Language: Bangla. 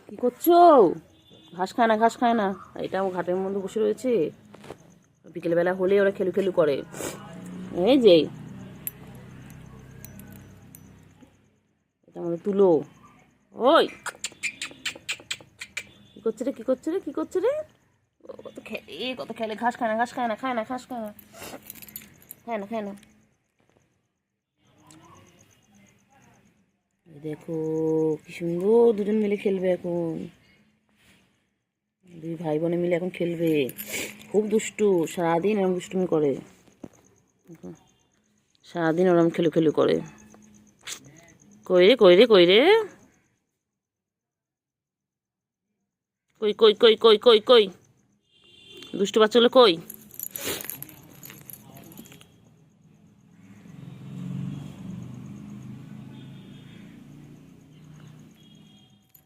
কি করছো? ঘাস খায় না, ঘাস খায় না। এটা আমার ঘাটের মধ্যে বসে রয়েছে। বিকেলবেলা হলে ওরা খেলু খেলু করে। এই যে এটা আমাদের তুলো। ওই কি করছে রে, কি করছে রে, কি করছে রে? ও কত খেলে, কত খেলে। ঘাস খায় না, ঘাস খায় না, খায় না, ঘাস খায় না, খায় না, খায় না। এই দেখো কি সুন্দর দুজন মিলে খেলবে এখন। দুই ভাই বোনে মিলে এখন খেলবে। খুব দুষ্টু, সারাদিন এরকম দুষ্টুমি করে। সারাদিন ওরম খেলু খেলু করে। কই রে, কই রে, কই রে, কই কই কই কই কই কই দুষ্টু বাচ্চাগুলো কই?